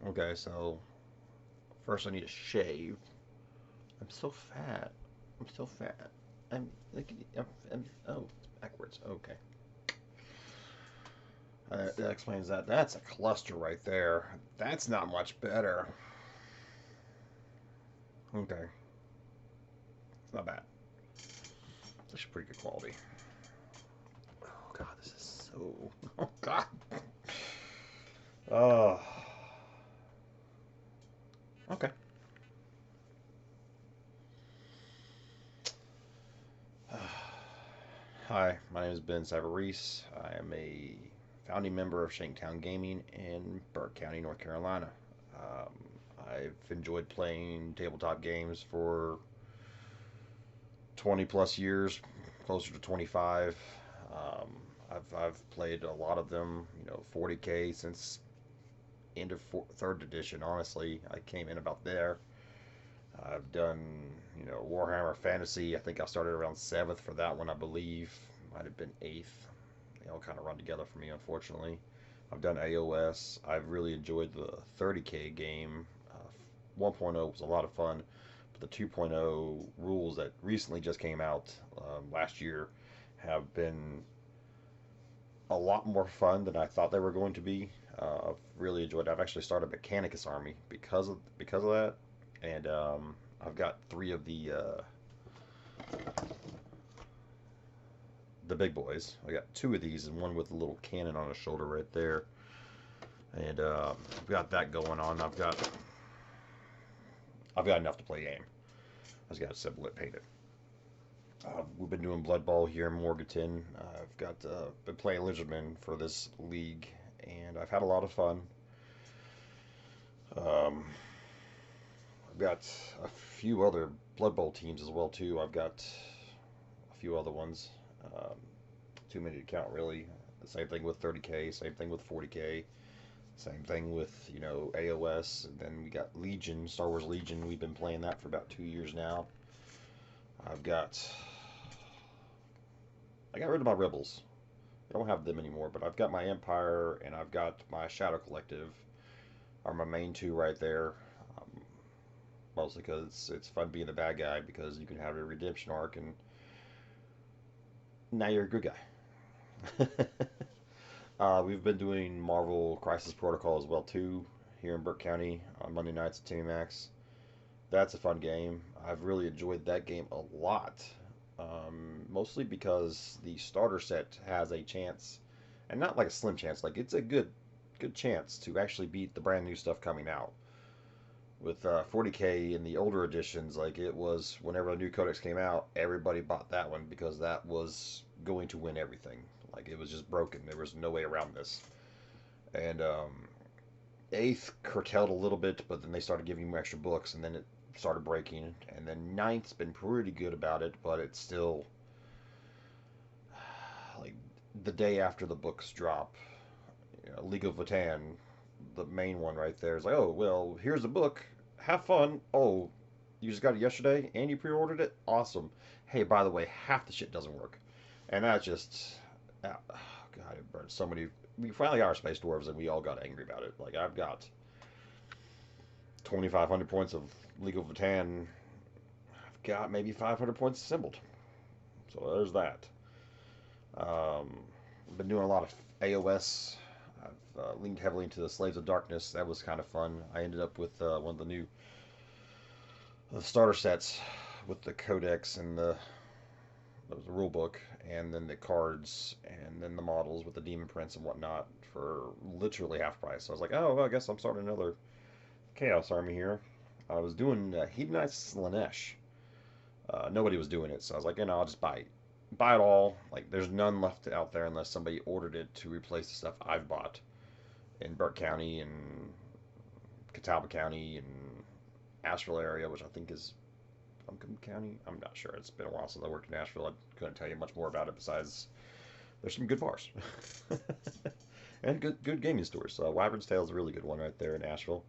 Okay, so first I need to shave. I'm so fat. I'm so fat. I'm like oh, it's backwards. Okay, that explains that. That's a cluster right there. That's not much better. Okay, it's not bad. It's actually pretty good quality. Oh God, this is so. Oh God. Oh. Okay. Hi, my name is Ben Savarese. I am a founding member of Shanktown Gaming in Burke County, North Carolina. Um, I've enjoyed playing tabletop games for 20 plus years, closer to 25. Um, I've played a lot of them, 40K since end of third edition. Honestly, I came in about there. I've done, Warhammer Fantasy. I think I started around seventh for that one, I believe. Might have been eighth. They all kind of run together for me, unfortunately. I've done AOS. I've really enjoyed the 30K game. 1.0 was a lot of fun, but the 2.0 rules that recently just came out last year have been a lot more fun than I thought they were going to be. I've really enjoyed it. I've actually started Mechanicus Army because of that, and I've got three of the big boys. I got two of these and one with a little cannon on his shoulder right there, and I've got that going on. I've got enough to play a game. I just got to assemble it, paint it. We've been doing Blood Bowl here in Morganton. I've got been playing Lizardman for this league, and I've had a lot of fun. Um, I've got a few other Blood Bowl teams as well too. I've got a few other ones. Um, Too many to count really. Same thing with 30K. Same thing with 40K. Same thing with AOS. And then we got Legion, Star Wars Legion. We've been playing that for about 2 years now. I've got I got rid of my Rebels. I don't have them anymore, but I've got my Empire and I've got my Shadow Collective are my main two right there. Um, Mostly because it's fun being the bad guy because you can have a redemption arc and now you're a good guy. We've been doing Marvel Crisis Protocol as well too here in Burke County on Monday nights at Timmy Max. That's a fun game. I've really enjoyed that game a lot, mostly because the starter set has a chance, and not like a slim chance, like it's a good chance to actually beat the brand new stuff coming out. With 40K in the older editions, like it was whenever a new codex came out, everybody bought that one because that was going to win everything. Like it was just broken. There was no way around this. And eighth curtailed a little bit, but then they started giving you extra books, and then it started breaking. And then ninth's been pretty good about it, but it's still like the day after the books drop. League of Votan, the main one right there, is like, oh well, here's a book. Have fun. Oh, you just got it yesterday and you pre-ordered it. Awesome. Hey, by the way, half the shit doesn't work, and that just, oh, God, it burned so many. We finally got our space dwarves, and we all got angry about it. Like I've got 2,500 points of League of Votan. I've got maybe 500 points assembled. So there's that. I've been doing a lot of AOS. I've leaned heavily into the Slaves of Darkness. That was kind of fun. I ended up with one of the new starter sets with the codex and the rule book, and then the cards, and then the models with the demon prints and whatnot for literally half price. So I was like, oh, well, I guess I'm starting another Chaos Army here. I was doing Hedonized Slaanesh. Nobody was doing it, so I was like, I'll just buy it all. Like, there's none left out there unless somebody ordered it to replace the stuff I've bought in Burke County and Catawba County and Asheville area, which I think is Buncombe County. I'm not sure. It's been a while since I worked in Asheville. I couldn't tell you much more about it besides there's some good bars and good gaming stores. Wyvern's Tale is a really good one right there in Asheville.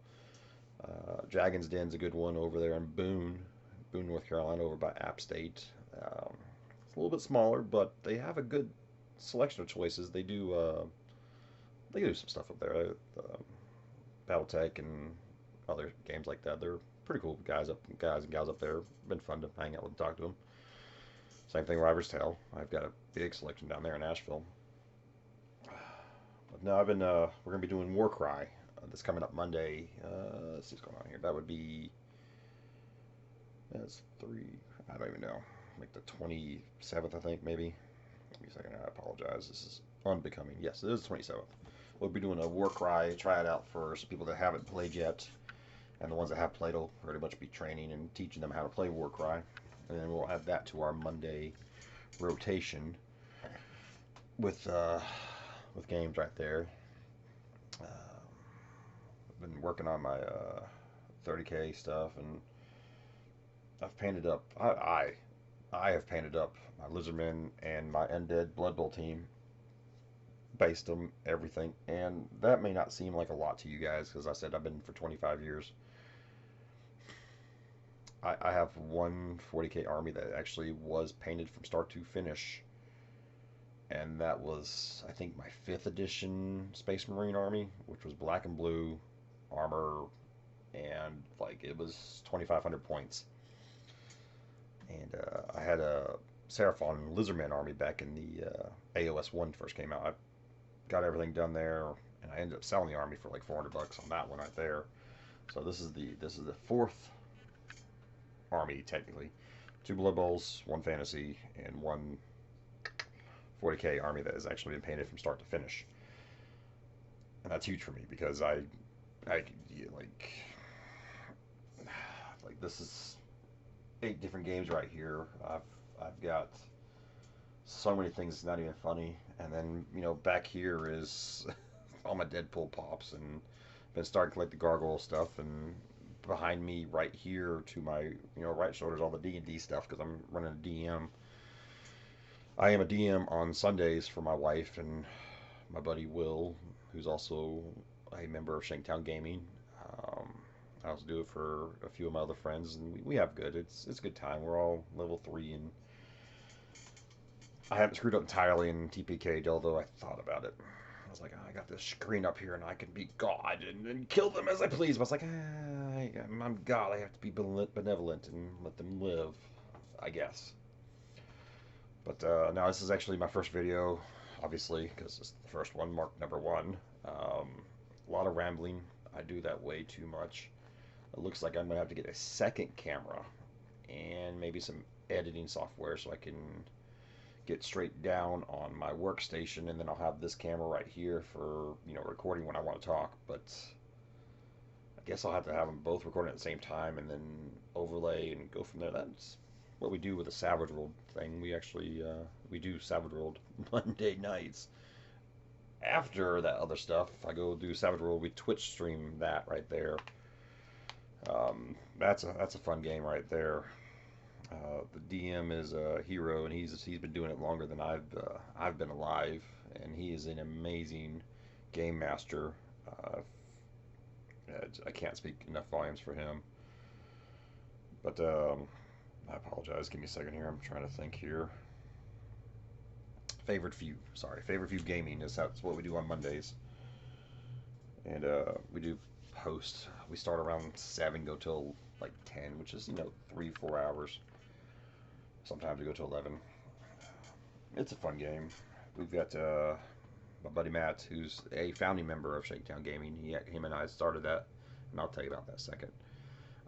Dragon's Den's a good one over there in Boone, North Carolina, over by App State. It's a little bit smaller, but they have a good selection of choices. They do some stuff up there. BattleTech and other games like that. They're pretty cool guys and gals up there. Been fun to hang out with and talk to them. Same thing, River's Tale. I've got a big selection down there in Asheville. But no, I've been. We're gonna be doing Warcry. That's coming up Monday. Let's see what's going on here. That would be. That's three. I don't even know. Like the 27th, I think, maybe. Give me a second. I apologize. This is unbecoming. Yes, it is the 27th. We'll be doing a Warcry, try it out for some people that haven't played yet. And the ones that have played will pretty much be training and teaching them how to play Warcry. And then we'll add that to our Monday rotation with games right there. I've been working on my 30K stuff, and I've painted up. I have painted up my Lizardmen and my Undead Blood Bowl team, based them, everything, and that may not seem like a lot to you guys because I said I've been for 25 years. I have one 40K army that actually was painted from start to finish, and that was, I think, my 5th edition Space Marine army, which was black and blue armor, and like it was 2,500 points. And I had a Seraphon Lizardman army back in the AOS 1 first came out. I got everything done there, and I ended up selling the army for like $400 on that one right there. So this is the 4th army technically. 2 Blood Bowls, 1 Fantasy, and 1 40K army that has actually been painted from start to finish. And that's huge for me because I like this is 8 different games right here. I've got so many things it's not even funny. And then, back here is all my Deadpool pops, and been starting to collect the gargoyle stuff, and behind me right here to my right shoulder is all the D&D stuff because I'm running a DM. I am a DM on Sundays for my wife and my buddy Will, who's also a member of Shanktown Gaming. Um, I also do it for a few of my other friends, and we have good. It's a good time. We're all level 3, and I haven't screwed up entirely in TPK, although I thought about it. I was like, oh, I got this screen up here, and I can be God and kill them as I please. But I was like, I'm God. I have to be benevolent and let them live, I guess. But now this is actually my first video, obviously, because it's the first one, marked number 1. A lot of rambling. I do that way too much. It looks like I'm going to have to get a second camera and maybe some editing software so I can get straight down on my workstation, and then I'll have this camera right here for recording when I want to talk. But I guess I'll have to have them both recording at the same time and then overlay and go from there. That's what we do with the Savage World thing. We actually we do Savage World Monday nights. After that other stuff, I go do Savage World. We Twitch stream that right there. That's a fun game right there. The DM is a hero, and he's been doing it longer than I've been alive, and he is an amazing game master. Uh, I can't speak enough volumes for him. But I apologize. Give me a second here. I'm trying to think here. Favorite Few. Sorry, Favorite Few Gaming that's what we do on Mondays, and we do post. We start around 7, go till like 10, which is 3-4 hours. Sometimes we go to 11. It's a fun game. We've got my buddy Matt, who's a founding member of Shakedown Gaming. Him and I started that, and I'll tell you about that second.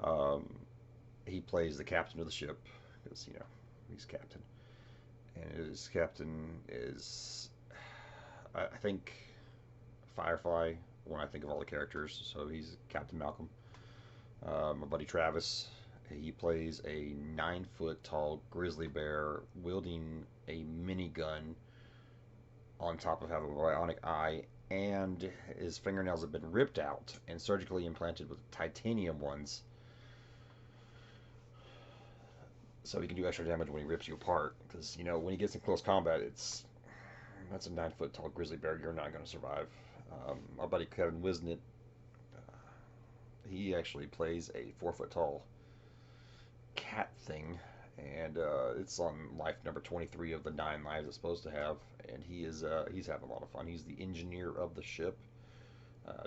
Um, he plays the captain of the ship because he's captain, and his captain is I think Firefly when I think of all the characters. So he's Captain Malcolm. My buddy Travis, he plays a 9-foot tall grizzly bear wielding a minigun on top of having a bionic eye, and his fingernails have been ripped out and surgically implanted with titanium ones, so he can do extra damage when he rips you apart. Because when he gets in close combat, that's a 9-foot tall grizzly bear. You're not going to survive. Our buddy Kevin Wisnett, he actually plays a 4-foot tall cat thing, and it's on life number 23 of the 9 lives it's supposed to have, and he's having a lot of fun. He's the engineer of the ship,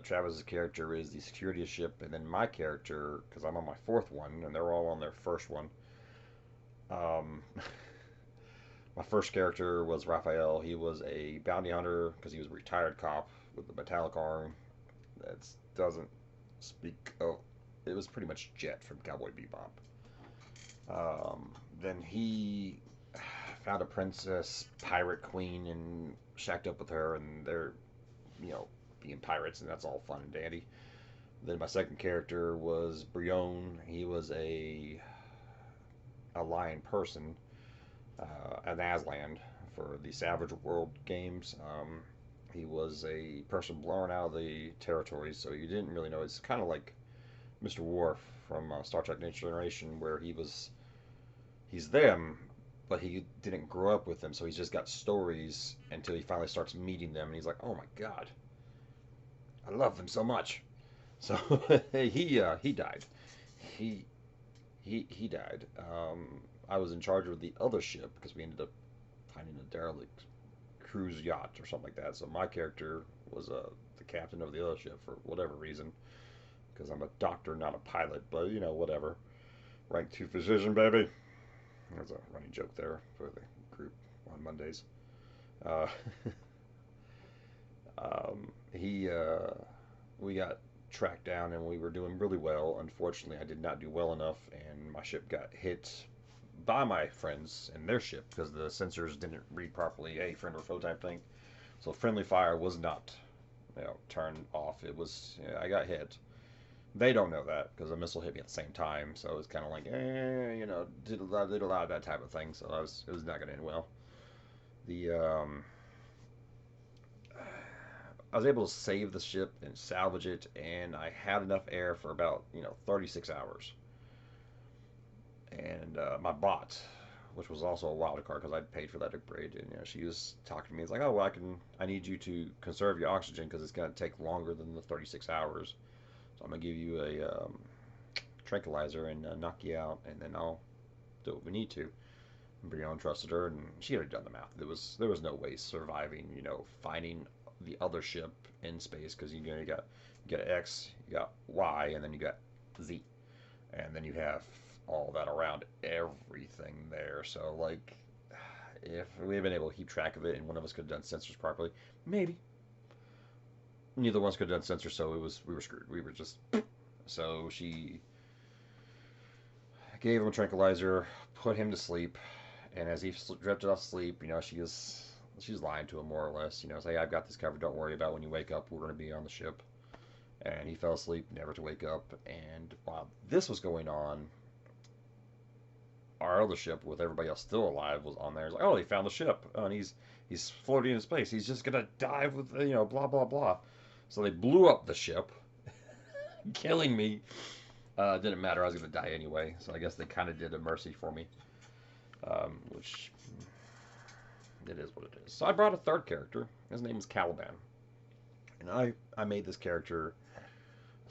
Travis's character is the security ship, and then my character, because I'm on my fourth one, and they're all on their first one. Um, my first character was Raphael. He was a bounty hunter because he was a retired cop with a metallic arm that doesn't speak. Oh, it was pretty much Jet from Cowboy Bebop. Then he found a princess pirate queen and shacked up with her, and they're you know being pirates, and that's all fun and dandy. Then my second character was Brion. He was a lion person, an Aslan for the Savage World games. He was a person born out of the territories, so you didn't really know. It's kind of like Mr. Worf from Star Trek Next Generation, where he's them, but he didn't grow up with them, so he's just got stories until he finally starts meeting them, and he's like, "Oh my God, I love them so much." So he died. He he died. I was in charge of the other ship because we ended up finding a derelict cruise yacht or something like that. So my character was the captain of the other ship for whatever reason, because I'm a doctor, not a pilot. But whatever. Rank two physician, baby. There's a running joke there for the group on Mondays. Uh, he we got tracked down and we were doing really well. Unfortunately, I did not do well enough, and my ship got hit by my friends and their ship because the sensors didn't read properly, a friend or foe type thing. So friendly fire was not, turned off. It was I got hit. They don't know that because a missile hit me at the same time. So it's kind of like, did a lot of that type of thing. So it was not going to end well. The I was able to save the ship and salvage it, and I had enough air for about 36 hours. And my bot, which was also a wild card because I'd paid for that upgrade, and she was talking to me. It's like, oh well, I need you to conserve your oxygen because it's going to take longer than the 36 hours. So I'm gonna give you a tranquilizer and knock you out, and then I'll do what we need to. And Brianna trusted her, and she had done the math. There was no way surviving, finding the other ship in space because you got X, you got Y, and then you got Z, and then you have all that around everything there. So like, if we had been able to keep track of it, and one of us could have done sensors properly, maybe. Neither one of us could have done sensors, so we were screwed. We were just so she gave him a tranquilizer, put him to sleep, and as he drifted off to sleep, she's lying to him more or less. Say, I've got this covered. Don't worry about it. When you wake up. We're going to be on the ship. And he fell asleep, never to wake up. And while this was going on, our other ship, with everybody else still alive, was on there. It's like, oh, they found the ship, and he's floating in space. He's just gonna dive with blah blah blah. So they blew up the ship, killing me. Didn't matter. I was gonna die anyway. So I guess they kind of did a mercy for me, which it is what it is. So I brought a third character. His name is Caliban, and I made this character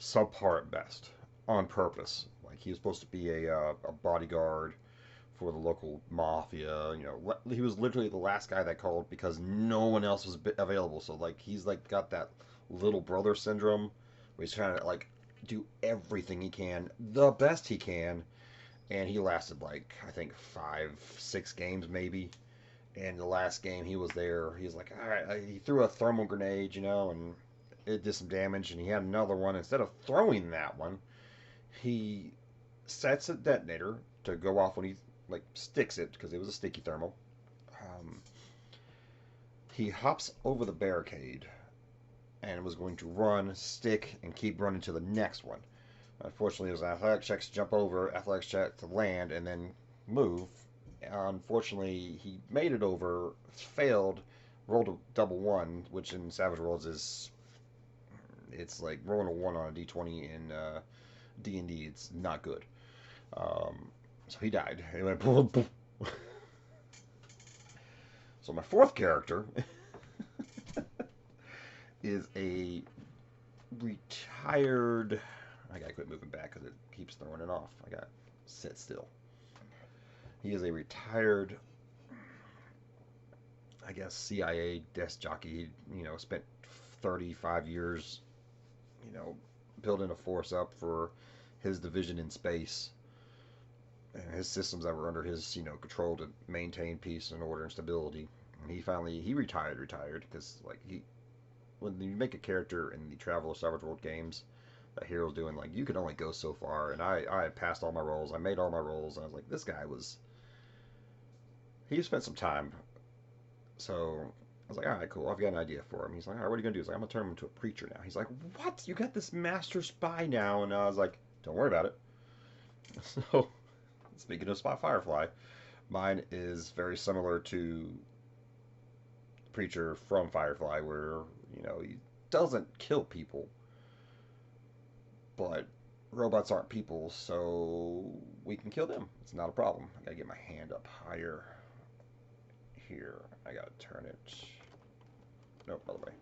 subpar at best on purpose. Like he was supposed to be a bodyguard for the local mafia. He was literally the last guy that called because no one else was available. So like he's like got that little brother syndrome where he's trying to like do everything he can, the best he can, and he lasted like I think 5, 6 games maybe. And the last game he was there, he was like, all right, he threw a thermal grenade, and it did some damage, and he had another one. Instead of throwing that one, he sets a detonator to go off when he like sticks it because it was a sticky thermal. Um, he hops over the barricade and was going to run, stick, and keep running to the next one. Unfortunately, it was athletics checks to jump over, athletics check to land, and then move. Unfortunately, he made it over, failed, rolled a double one, which in Savage Worlds it's like rolling a one on a d20 in D&D. It's not good. So he died. He went boom, boom. So my fourth character is a retired. I gotta quit moving back because it keeps throwing it off. I gotta sit still. He is a retired, I guess, CIA desk jockey. He, spent 35 years you know, building a force up for his division in space and his systems that were under his, control to maintain peace and order and stability. And he retired because like he when you make a character in the Traveler Savage World games that Hero's doing, like you can only go so far. And I had passed all my roles, I made all my roles, and I was like, this guy was he spent some time. So I was like, all right, cool. I've got an idea for him. He's like, all right, what are you gonna do? He's like, I'm gonna turn him into a preacher now. He's like, what? You got this master spy now? And I was like, don't worry about it. So speaking of Spy Firefly, mine is very similar to Preacher from Firefly, where he doesn't kill people, but robots aren't people, so we can kill them. It's not a problem. I gotta get my hand up higher here. I gotta turn it. Nope, other way.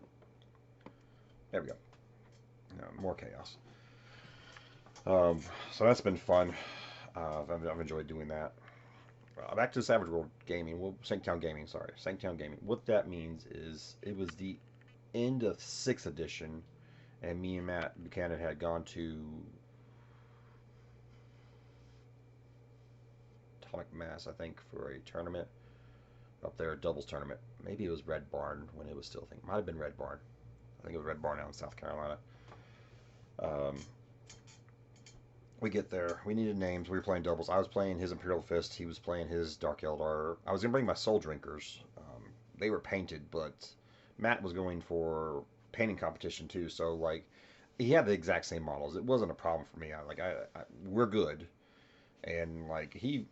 There we go. More chaos. So that's been fun. I've enjoyed doing that. Back to Savage World Gaming. Well, Sanktown Gaming. Sorry, Sanktown Gaming. What that means is it was the end of 6th edition, and me and Matt Buchanan had gone to Atomic Mass, I think, for a tournament up there, a doubles tournament. Maybe it was Red Barn when it was still a thing. Might have been Red Barn. I think it was Red Barn out in South Carolina. Um, we get there. We needed names. We were playing doubles. I was playing his Imperial Fist. He was playing his Dark Eldar. I was going to bring my Soul Drinkers. They were painted, but Matt was going for painting competition too. So like, he had the exact same models. It wasn't a problem for me. We're good, and like he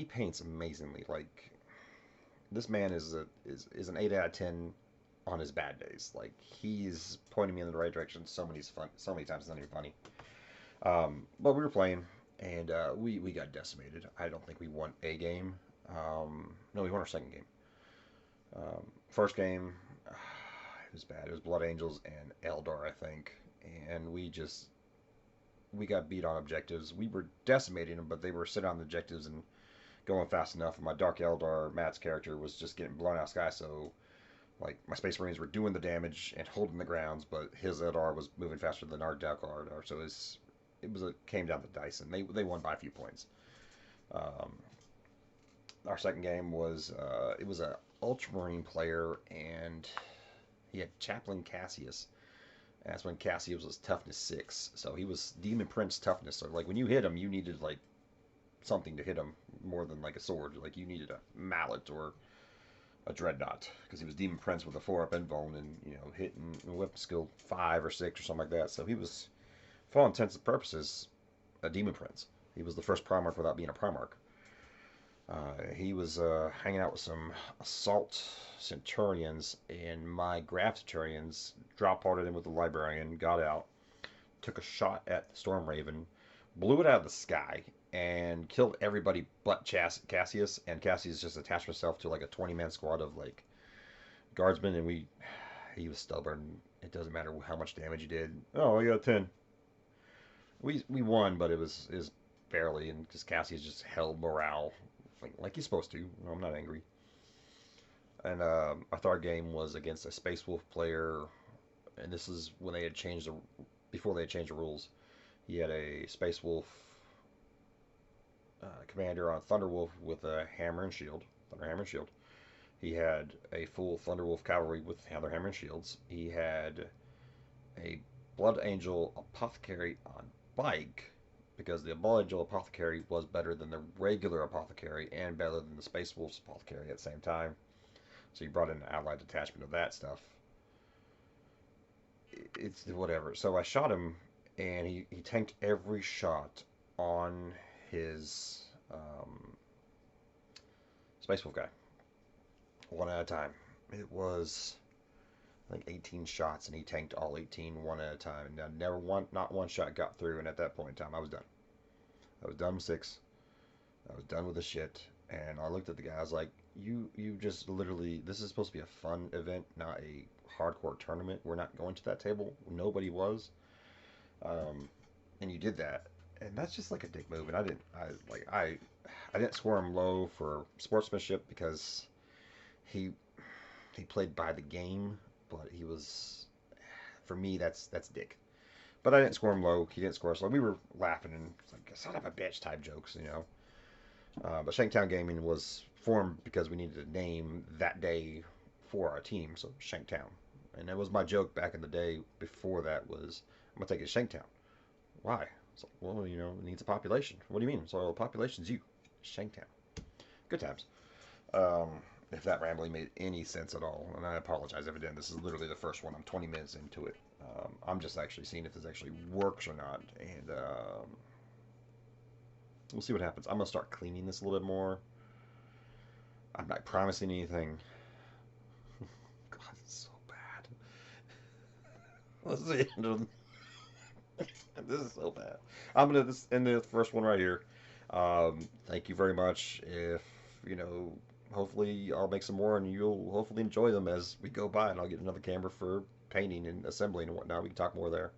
paints amazingly. Like this man is an 8 out of 10 on his bad days. Like he's pointing me in the right direction so many times. It's not even funny. But we were playing, and we got decimated. I don't think we won a game. No, we won our second game. First game, it was bad. It was Blood Angels and Eldar, I think, and we got beat on objectives. We were decimating them, but they were sitting on the objectives and going fast enough. And my Dark Eldar, Matt's character, was just getting blown out sky. So like my Space Marines were doing the damage and holding the grounds, but his Eldar was moving faster than our Dark Eldar. So came down to dice, and they won by a few points. Um, our second game was it was a Ultramarine player, and he had Chaplain Cassius. That's when Cassius was toughness 6, so he was Demon Prince toughness. So like when you hit him, you needed like something to hit him more than like a sword. Like you needed a mallet or a dreadnought because he was Demon Prince with a 4-up invuln and hitting weapon skill 5 or 6 or something like that. So he was, for all intents and purposes, a Demon Prince. He was the first Primarch without being a Primarch. He was hanging out with some Assault Centurions, and my Graf Centurions drop parted in with the Librarian, got out, took a shot at the Storm Raven, blew it out of the sky, and killed everybody but Cassius. And Cassius just attached himself to like a 20-man squad of like guardsmen, and he was stubborn. It doesn't matter how much damage he did. Oh, I got 10. We won, but it was barely, and just Cassius just held morale like he's supposed to. I'm not angry. And our third game was against a Space Wolf player, and this is when they had changed before they had changed the rules. He had a Space Wolf commander on Thunderwolf with a hammer and shield, Thunder Hammer and Shield. He had a full Thunderwolf cavalry with Thunder Hammer and shields. He had a Blood Angel Apothecary on bike, because the Blood Angel Apothecary was better than the regular Apothecary and better than the Space Wolf's Apothecary at the same time. So he brought in an allied detachment of that stuff. It's whatever. So I shot him, and he tanked every shot on his Space Wolf guy, one at a time. It was, I think, 18 shots, and he tanked all 18 one at a time. And not one shot got through. And at that point in time, I was done. I was done with 6. I was done with the shit. And I looked at the guy. I was like, you just literally, this is supposed to be a fun event, not a hardcore tournament. We're not going to that table. Nobody was. And you did that. And that's just like a dick move. And I didn't score him low for sportsmanship, because he played by the game, but he was for me, that's dick. But I didn't score him low. He didn't score us low. We were laughing and like son of a bitch type jokes, you know. But Shanktown Gaming was formed because we needed a name that day for our team, so Shanktown. And that was my joke back in the day. Before that was, I'm gonna take it to Shanktown. Why? So, well, you know, it needs a population. What do you mean? So the population's you, Shanktown. Good times. Um, if that rambling made any sense at all, and I apologize if it didn't. This is literally the first one. I'm 20 minutes into it. I'm just actually seeing if this actually works or not, and we'll see what happens. I'm gonna start cleaning this a little bit more. I'm not promising anything. God, it's so bad. Let's see. This is so bad. I'm gonna end the first one right here. Thank you very much. If you know, hopefully I'll make some more, and you'll hopefully enjoy them as we go by, and I'll get another camera for painting and assembling and whatnot. We can talk more there.